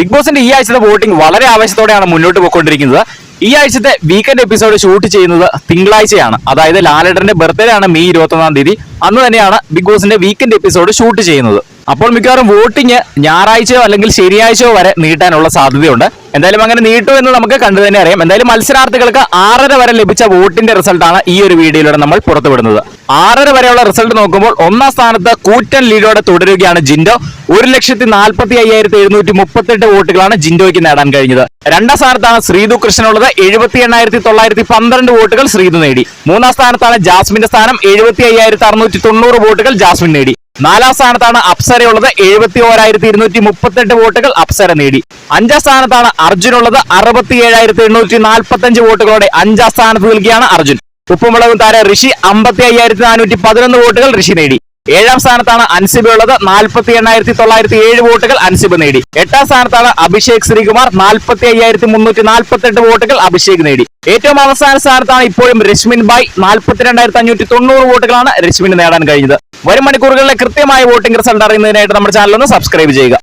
Big ബോസിന്റെ ഈ ആഴ്ചത്തെ വോട്ടിംഗ് വളരെ ആവേശത്തോടെയാണ് മുന്നോട്ട് പോയിക്കൊണ്ടിരിക്കുന്നത്. ഈ ആഴ്ചത്തെ വീക്കെൻഡ് എപ്പിസോഡ് ഷൂട്ട് ചെയ്യുന്നത് തിങ്കളാഴ്ചയാണ്. അതായത് ലാലേട്ടന്റെ ബർത്ത്ഡേ ആണ് മെയ് 21-ാം തീയതി. അന്ന് തന്നെയാണ് ബിഗ് ബോസിന്റെ വീക്കെൻഡ് എപ്പിസോഡ് ഷൂട്ട് ചെയ്യുന്നത്. അപ്പോൾ മിക്കവാറും വോട്ടിംഗ് ഞായറാഴ്ചയോ അല്ലെങ്കിൽ ശനിയാഴ്ചയോ വരെ നീട്ടാനുള്ള സാധ്യതയുണ്ട്. എന്തായാലും അങ്ങനെ നീട്ടും എന്ന് നമുക്ക് കണ്ടു തന്നെ അറിയാം. എന്തായാലും മത്സരാർത്ഥികൾക്ക് 6:30 വരെ ലഭിച്ച വോട്ടിന്റെ റിസൾട്ടാണ് ഈ ഒരു വീഡിയോയിലൂടെ നമ്മൾ പുറത്തുവിടുന്നത്. 6:30 വരെയുള്ള റിസൾട്ട് നോക്കുമ്പോൾ ഒന്നാം സ്ഥാനത്ത് കൂറ്റൻ ലീഡോടെ തുടരുകയാണ് ജിൻഡോ. 1,45,738 വോട്ടുകളാണ് ജിൻഡോയ്ക്ക് നേടാൻ കഴിഞ്ഞത്. രണ്ടാം സ്ഥാനത്താണ് ശ്രീതു കൃഷ്ണനുള്ളത്. 78,912 വോട്ടുകൾ ശ്രീതു നേടി. മൂന്നാം സ്ഥാനത്താണ് ജാസ്മിന്റെ സ്ഥാനം. 75,690 വോട്ടുകൾ ജാസ്മിൻ നേടി. നാലാം സ്ഥാനത്താണ് അപ്സരയുള്ളത്. 71,238 വോട്ടുകൾ അപ്സര നേടി. അഞ്ചാം സ്ഥാനത്താണ് അർജുനുള്ളത്. 67,845 വോട്ടുകളോടെ അഞ്ചാം സ്ഥാനത്ത് നിൽക്കുകയാണ് അർജുൻ. ഉപ്പുമുളകും താര ഋഷി 55,411 വോട്ടുകൾ ഋഷി നേടി. ഏഴാം സ്ഥാനത്താണ് അൻസിബ ഉള്ളത്. 48,907 വോട്ടുകൾ അൻസിബ നേടി. എട്ടാം സ്ഥാനത്താണ് അഭിഷേക് ശ്രീകുമാർ. 45,348 വോട്ടുകൾ അഭിഷേക് നേടി. ഏറ്റവും അവസാന സ്ഥാനത്താണ് ഇപ്പോഴും രശ്മിൻ ബായ്. 42,590 വോട്ടുകളാണ് രശ്മിന് നേടാൻ കഴിഞ്ഞത്. വരും മണിക്കൂറുകളിലെ കൃത്യമായ വോട്ടിംഗ് റിസൾട്ട് അറിയുന്നതിനായിട്ട് നമ്മുടെ ചാനൽ ഒന്ന് സബ്സ്ക്രൈബ് ചെയ്യുക.